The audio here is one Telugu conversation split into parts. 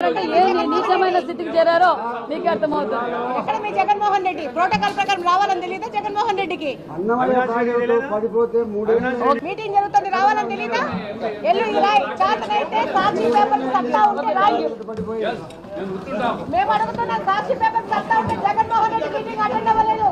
అంటే ఏ నీచమైన స్థితికి చేరారో మీకు అర్థమవుతుంది. ఎక్కడ మీ జగన్మోహన్ రెడ్డి ప్రోటోకాల్ ప్రకారం రావాలని తెలియదా? జగన్మోహన్ రెడ్డికి మీటింగ్ జరుగుతుంది రావాలని తెలియదా? ఎల్లు రాయ్ చేతనైతే సాక్షి పేపర్ సత్తా ఉంటే రాయి. మేము అడుగుతున్నాం, సాక్షి పేపర్ సత్తా ఉంటే జగన్మోహన్ రెడ్డి మీటింగ్ అటెండ్ అవ్వలేదు,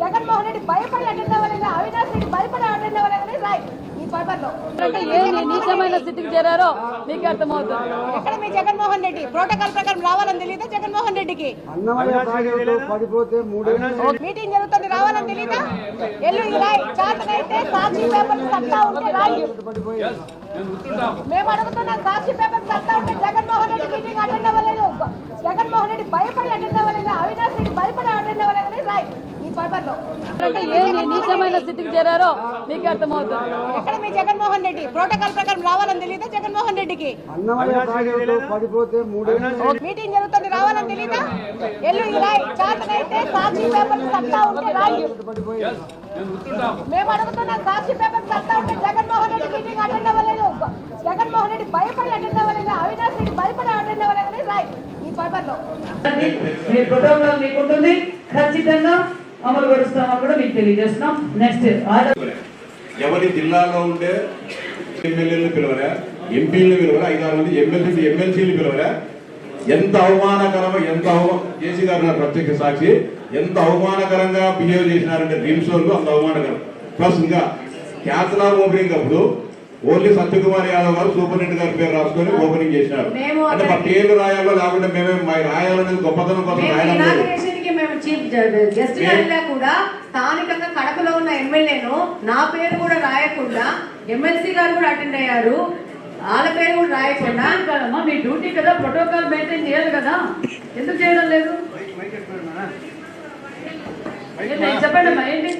జగన్మోహన్ రెడ్డి భయపడి అటెండ్ అవ్వలేదు, అవినాష్ రెడ్డి భయపడి అటెండ్ అవ్వలేదని రాయి ఈ పేపర్ లో. అంటే ఏ నీచమైన స్థితికి చేరారో మీకు అర్థమవుతుంది. ఎక్కడ మీ జగన్మోహన్ రెడ్డి ప్రోటోకాల్ ప్రకారం రావాలని తెలియదా? జగన్మోహన్ రెడ్డికి మీటింగ్ జరుగుతుంది రావాలని తెలియదా? ఎల్లు రాయ్ చేతనైతే సాక్షి పేపర్ సత్తా ఉంటే రాయి. మేము అడుగుతున్నాం, సాక్షి పేపర్ సత్తా ఉంటే జగన్మోహన్ రెడ్డి మీటింగ్ అటెండ్ అవ్వలేదు, జగన్మోహన్ రెడ్డి భయపడి అటెండ్ అవ్వలేదు, అవినాష్ రెడ్డి భయపడి అటెండ్ అవ్వలేదని రాయి ఈ పేపర్ లో. అంటే ఏ నీచమైన స్థితికి చేరారో మీకు అర్థమవుతుంది. ఎక్కడ మీ జగన్మోహన్ రెడ్డి ప్రోటోకాల్ ప్రకారం రావాలని తెలియదా? జగన్మోహన్ రెడ్డికి మీటింగ్ జరుగుతుంది రావాలని తెలియదా? ఎల్లు రాయ్ చేతనైతే సాక్షి పేపర్ సత్తా ఉంటే రాయి. మేము అడుగుతున్నాం, సాక్షి పేపర్ సత్తా ఉంటే జగన్మోహన్ రెడ్డి మీటింగ్ అటెండ్ అవ్వలేదు, జగన్మోహన్ రెడ్డి భయపడి అటెండ్ అవ్వలేదు, అవినాష్ రెడ్డి భయపడి అటెండ్ అవ్వలేదని రాయి ఈ పేపర్ లో. మీ ప్రోటోకాల్ మీకుంటుంది, ఖచ్చితంగా అమలు పరుస్తామని కూడా మీకు తెలియజేస్తున్నాం. నెక్స్ట్ ఎవరి జిల్లాలో ఉండే ఎమ్మెల్యేలు పిలవరా, ఎంపీలు పిలవరా, 5-6 మంది ఎమ్మెల్సీలు పిలవరా? ఎంత అవమానకరమో, జేసీ గారు నా ప్రత్యక్ష సాక్షి, ఎంత అవమానకరంగా బిహేవ్ చేసినారంటే డ్రీమ్స్ వాళ్ళు అంత అవమానకరం. ప్లస్ ఇంకా క్యాథలాగ్ ఓపెనింగ్ అప్పుడు ఓన్లీ సత్యకుమార్ యాదవ్ గారు సూపరింటెండెంట్ గారి పేరు రాసుకొని ఓపెనింగ్ చేసినారు. అంటే మా పేర్లు రాయాలో లేకుంటే మేమే రాయాలనేది గొప్పతనం కోసం రాయడం లేదు. మేము చీఫ్ గెస్ట్ కూడా స్థానికంగా కడపలో ఉన్న ఎమ్మెల్యేను నా పేరు కూడా రాయకుండా ఎమ్మెల్సీ గారు కూడా అటెండ్ అయ్యారు, వాళ్ళ పేరు కూడా రాయకుండా. కదమ్మా మీ డ్యూటీ కదా, ప్రోటోకాల్ మెయింటైన్ చేయాలి కదా, ఎందుకు చేయడం లేదు? చెప్పండి అమ్మా ఏంటి?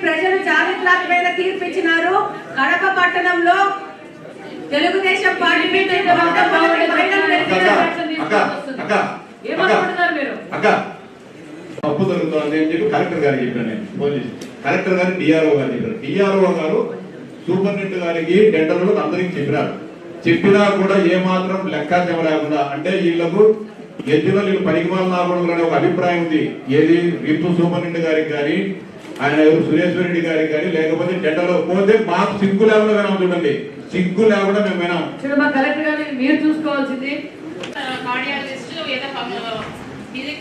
ప్రజలు చారిత్రాత్మకమైన తీర్పు ఇచ్చినారు. కడప పట్టణంలో తెలుగుదేశం పార్టీ తప్పు జరుగుతుంది అని చెప్పి కలెక్టర్ గారికి చెప్పాను. నేను ఫోన్ చేసి కలెక్టర్ గారు డిఆర్ఓ గారు చెప్పారు. డిఆర్ఓ గారు సూపరింటెండెంట్ గారికి టెండర్లకు అందరికి చెప్పినారు. చెప్పినా కూడా ఏమాత్రం లెక్కాచం లేకుండా, అంటే వీళ్ళకు ఎద్దులో వీళ్ళు పనికి మాల నాకుండా ఒక అభిప్రాయం ఉంది. ఏది రిపు సూపరింటెండెంట్ గారికి కానీ, ఆయన సురేశ్వర రెడ్డి గారికి కానీ, లేకపోతే టెండర్లో పోతే మాకు సిగ్గు లేకుండా వినాం. చూడండి, సిగ్గు లేకుండా మేము వినాం. చూడమ్మా కలెక్టర్ గారిని మీరు చూసుకోవాల్సింది.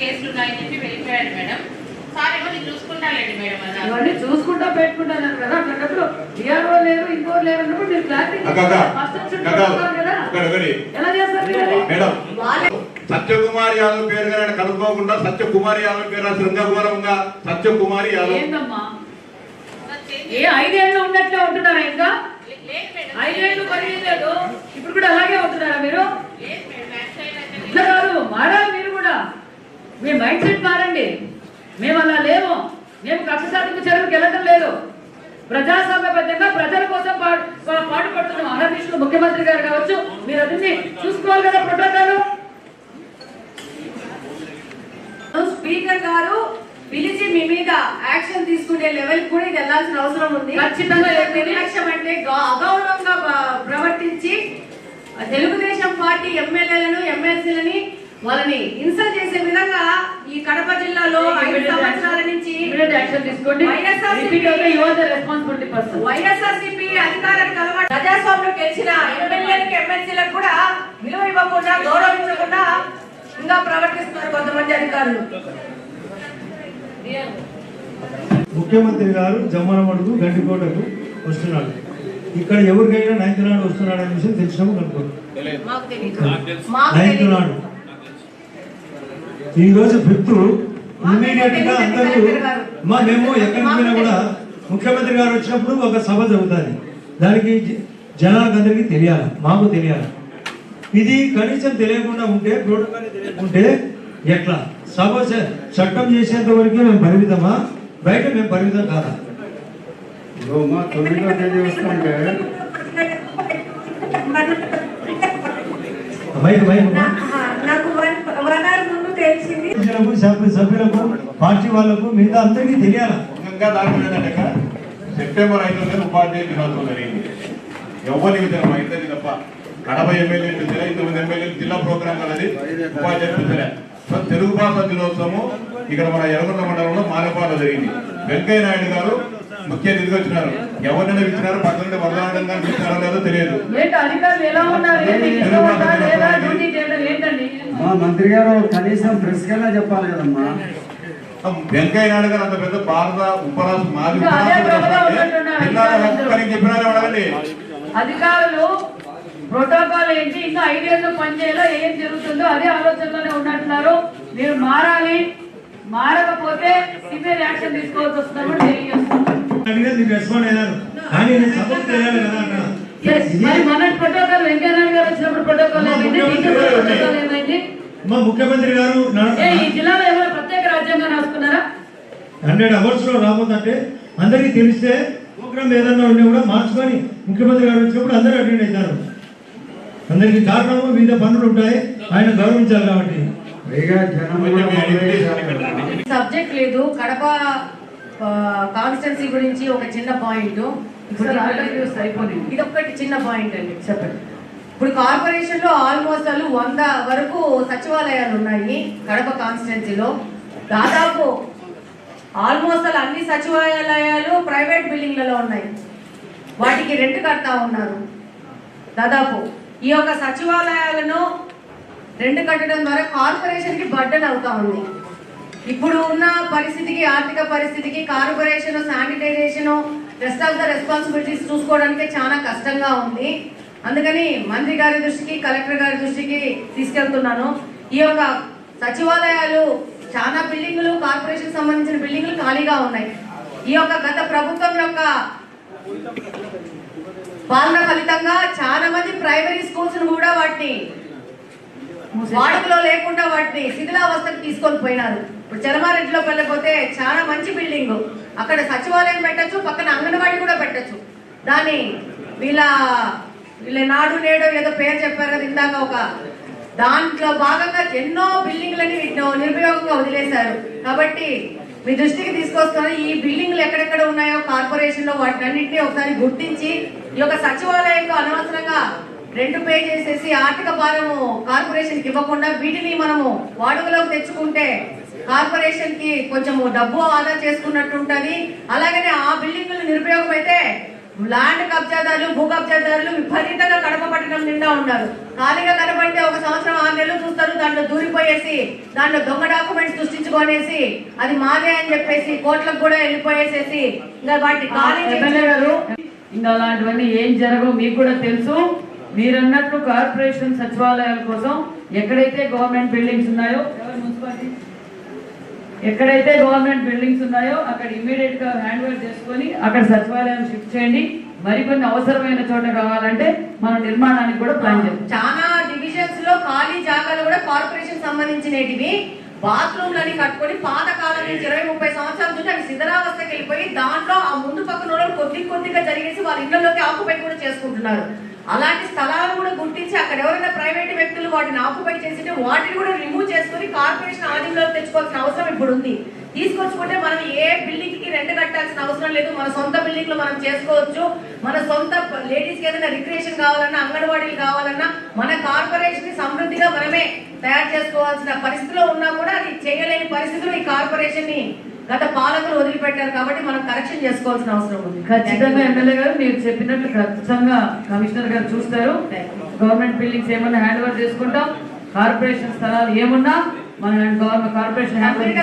కేసులు ఉన్నాయని చెప్పి వెళ్ళిపోయాడు మేడం. సార్ ఏమో నేను చూసుకుంటానండి మేడం. ఇవన్నీ చూసుకుంటా పెట్టుకుంటాను కదా, అట్లా డిఆర్ఓ లేరు ఇంకో లేరు అన్నప్పుడు మీరు క్లారిటీ ఎలా చేస్తారు మేడం? సత్యకుమార్ యాదవ్ పేరు గారు కలుపుకోకుండా సత్యకుమార్ యాదవ్ పేరు శృంగఘోరంగా సత్యకుమార్ యాదవ్ ఏంటమ్మా? ఏ 5 ఏళ్ళు ఉన్నట్లే ఉంటున్నారా? ఇంకా 5 ఏళ్ళు పనిచేయలేదు, ఇప్పుడు కూడా అలాగే ఉంటున్నారా మీరు? ఇట్లా కాదు, మారాలి మీరు కూడా, మీ మైండ్ సెట్ మారండి. మేము అలా లేము, మేము కక్ష సాధింపు చర్యలకు వెళ్ళడం లేదు, ప్రజాస్వామ్యబద్ధంగా ప్రజల కోసం పాటుపడుతున్నాం. ఆంధ్రప్రదేశ్ ముఖ్యమంత్రి గారు కావచ్చు, మీరు అన్ని చూసుకోవాలి కదా ప్రోటోకాల్. స్పీకర్ గారు పిలిచి మీ మీద యాక్షన్ తీసుకునే లెవెల్ కూడా ఇది వెళ్లాల్సిన అవసరం ఉంది. ఖచ్చితంగా నిర్లక్ష్యం అంటే అగౌరవంగా ప్రవర్తించి తెలుగుదేశం పార్టీ ఎమ్మెల్యేలను ఎమ్మెల్సీలని వాళ్ళని ఇన్సల్ట్ చేసే విధంగా ఈ కడప జిల్లాలో 5 సంవత్సరాల నుంచి వైఎస్ఆర్సీపీ అధికారానికి అలవాటు ప్రజాస్వామ్యం గెలిచిన ఎమ్మెల్యేలకు ఎమ్మెల్సీలకు కూడా విలువ ఇవ్వకుండా గౌరవించకుండా ఇంకా ప్రవర్తిస్తున్నారు కొంతమంది అధికారులు. ముఖ్యమంత్రి గారు జమ్మనమడుగు గండికోటకు వస్తున్నాడు. ఇక్కడ ఎవరికైనా 9th నాడు వస్తున్నాడు అనే విషయం తెలిసినాము కనుకోండి. 9th నాడు ఈ రోజు 5th ఇమీడియట్ గా అందరూ మేము ఎక్కడికి పోయినా కూడా ముఖ్యమంత్రి గారు వచ్చినప్పుడు ఒక సభ జరుగుతుంది. దానికి జనాలకు అందరికీ తెలియాలి, మాకు తెలియాలి. ఇది కనీసం తెలియకుండా ఉంటే, ప్రోటోకాల్ తెలియకుంటే ఎట్లా? సభ చట్టం చేసేంత వరకే మేము పరిమితమా, బయట మేము పరిమితం కాదా? సభ్యులకు పార్టీ వాళ్ళకు మిగతా అందరికీ తెలియాలి. సెప్టెంబర్ 5 ఉపాధ్యాయ దినోత్సవం జరిగింది. ఎవరికి ఇద్దరు తప్ప కడప ఎమ్మెల్యేలు పిలిచారా, 8 ఎమ్మెల్యేలు జిల్లా ప్రోగ్రాం కలది ఉపాధ్యాయులు పిలిచారా. సో తెలుగు భాష దినోత్సవం ఇక్కడ మన ఎర్రగొండ మండలంలో మారేపాలలో జరిగింది. వెంకయ్య నాయుడు గారు ముఖ్య అతిథిగా వచ్చినారు. ఎవరినైనా ఇచ్చినారు, పక్కన నుండి వరదానం కానీ ఇచ్చినారో లేదో తెలియదు. మా మంత్రి గారు కనీసం ప్రెస్ కన్నా చెప్పాలి కదమ్మా. వెంకయ్య నాయుడు గారు అంత పెద్ద భారత ఉపరాష్ట్ర మాజీ చెప్పినారే అడగండి. అధికారులు ప్రోటోకాల్ ఏంటి, ఇంకా 5 ఏళ్ళు పనిచేయాలో ఏం జరుగుతుందో అదే ఆలోచనలోనే ఉన్నట్టున్నారు. మీరు మారాలి, మారకపోతే సివియర్ యాక్షన్ తీసుకోవాల్సి వస్తుందని రెస్పాండ్ అయ్యారు. కానీ సపోర్ట్ చేయాలి కదా అక్కడ. మన ప్రోటోకాల్ వెంకయ్య నాయుడు గారు వచ్చినప్పుడు ప్రోటోకాల్ ఏమైంది? మా ముఖ్యమంత్రి గారు ఈ జిల్లాలో ఏమైనా ప్రత్యేక రాజ్యాంగం రాసుకున్నారా? 100 hours లో రాబోతుంటే అందరికీ తెలిస్తే ప్రోగ్రామ్ ఏదన్నా ఉండే కూడా మార్చుకొని ముఖ్యమంత్రి గారు వచ్చినప్పుడు అందరూ అటెండ్ అవుతారు. అందరికి కారణము వివిధ పనులు ఉంటాయి, ఆయన గౌరవించాలి కాబట్టి. సబ్జెక్ట్ లేదు. కడప కాన్స్టిట్యున్సీ గురించి ఒక చిన్న పాయింట్, ఇది ఒక్కటి చిన్న పాయింట్ అండి చెప్పండి. ఇప్పుడు కార్పొరేషన్ లో ఆల్మోస్ట్ 100 వరకు సచివాలయాలు ఉన్నాయి. కడప కాన్స్టిట్యున్సీలో దాదాపు ఆల్మోస్ట్ అన్ని సచివాలయాలు ప్రైవేట్ బిల్డింగ్లలో ఉన్నాయి. వాటికి రెంట్ కడతా ఉన్నారు. దాదాపు ఈ యొక్క సచివాలయాలను రెంట్ కట్టడం ద్వారా కార్పొరేషన్ కి బర్డెన్ అవుతా ఉంది. ఇప్పుడు ఉన్న పరిస్థితికి, ఆర్థిక పరిస్థితికి corporation sanitization, rest of the responsibilities చూసుకోవడానికి చాలా కష్టంగా ఉంది. అందుకని మంత్రి గారి దృష్టికి, కలెక్టర్ గారి దృష్టికి తీసుకెళ్తున్నాను. ఈ యొక్క సచివాలయాలు చాలా బిల్డింగులు, కార్పొరేషన్ సంబంధించిన బిల్డింగులు ఖాళీగా ఉన్నాయి. ఈ యొక్క గత ప్రభుత్వం యొక్క పాలన ఫలితంగా చాలా మంది ప్రైమరీ స్కూల్స్ కూడా వాటిని వాడుకలో లేకుండా వాటిని శిథిలావస్థకు తీసుకొని పోయినారు. ఇప్పుడు చలమారెడ్డిలోకి వెళ్ళిపోతే చాలా మంచి బిల్డింగ్, అక్కడ సచివాలయం పెట్టచ్చు, పక్కన అంగన్వాడీ కూడా పెట్టచ్చు. దాన్ని వీళ్ళ నాడు నేడు ఏదో పేరు చెప్పారు కదా ఇందాక, ఒక దాంట్లో భాగంగా ఎన్నో బిల్డింగ్లని నిరుపయోగంగా వదిలేశారు. కాబట్టి మీ దృష్టికి తీసుకొస్తాను, ఈ బిల్డింగ్లు ఎక్కడెక్కడ ఉన్నాయో కార్పొరేషన్ లో వాటిని అన్నింటినీ ఒకసారి గుర్తించి ఈ యొక్క సచివాలయంలో అనవసరంగా రెంట్ పే చేసేసి ఆర్థిక భారము కార్పొరేషన్ కి ఇవ్వకుండా వీటిని మనము వాడుకలోకి తెచ్చుకుంటే కార్పొరేషన్ కి కొంచెం డబ్బు ఆదా చేసుకున్నట్టు ఉంటది. అలాగనే ఆ బిల్డింగులు నిరుపయోగం అయితే ల్యాండ్ కబ్జాదారులు, భూ కబ్జాదారులు విపరీతంగా కడప పట్టణం నిండా ఉన్నారు. ఖాళీగా కనబడితే 1 సంవత్సరం 6 నెలలు చూస్తారు, దాంట్లో దూరిపోయేసి దాంట్లో దొంగ డాక్యుమెంట్స్ సృష్టించుకొనేసి అది మాదే అని చెప్పేసి కోర్టులకు కూడా వెళ్ళిపోయేసేసి ఇంకా వాటి ఖాళీ గారు ఇంకా అలాంటివన్నీ ఏం జరగవు. మీకు కూడా తెలుసు. మీరన్నట్లు కార్పొరేషన్ సచివాలయాల కోసం ఎక్కడైతే గవర్నమెంట్ బిల్డింగ్స్ ఉన్నాయో, అక్కడ ఇమీడియట్ గా హ్యాండ్ ఓవర్ చేసుకొని అక్కడ సచివాలయం షిఫ్ట్ చేయండి. మరికొన్ని అవసరమైన చోట కావాలంటే మన నిర్మాణానికి కూడా ప్లాన్ చేస్తాం. చాలా డివిజన్స్ లో ఖాళీ జాగాలు కూడా కార్పొరేషన్ సంబంధించినవి బాత్రూమ్లని కట్టుకొని పాత కాలం నుంచి 20-30 సంవత్సరాల నుంచి అవి శిథిలావస్థకి వెళ్ళిపోయి దాంట్లో ఆ ముందు పక్కన కొద్దిగా జరిగేసి వాళ్ళ ఇళ్లలోకి ఆక్యుపై కూడా చేసుకుంటున్నారు. అలాంటి స్థలాలను కూడా గుర్తించి అక్కడ ఎవరైనా ప్రైవేట్ వ్యక్తులు వాటిని ఆక్యుపై చేసి వాటిని కూడా రిమూవ్ చేసుకుని కార్పొరేషన్ ఆధీనంలోకి తెచ్చుకోవాల్సిన అవసరం ఇప్పుడు ఉంది. తీసుకొచ్చుకుంటే మనం ఏ బిల్డింగ్ కి రెంట్ కట్టాల్సిన అవసరం లేదు. మన సొంత బిల్డింగ్ లో మనం చేసుకోవచ్చు. మన సొంత లేడీస్ కి ఏదైనా రిక్రియేషన్ కావాలన్నా, అంగన్వాడీలు కావాలన్నా మన కార్పొరేషన్ ని సమృద్ధిగా మనమే తయారు చేసుకోవాల్సిన పరిస్థితిలో ఉన్నా కూడా అది చేయలేని పరిస్థితిలో ఈ కార్పొరేషన్ ని గత పాలకులు వదిలిపెట్టారు. కాబట్టి మనం కరెక్షన్ చేసుకోవాల్సిన అవసరం ఉంది. ఖచ్చితంగా ఎమ్మెల్యే గారు మీరు చెప్పినట్లు ఖచ్చితంగా కమిషనర్ గారు చూస్తారు. గవర్నమెంట్ బిల్డింగ్స్ ఏమన్నా హ్యాండ్ ఓవర్ చేసుకుంటాం. కార్పొరేషన్ స్థలాలు ఏమున్నా మన కార్పొరేషన్ హ్యాండ్ ఓవర్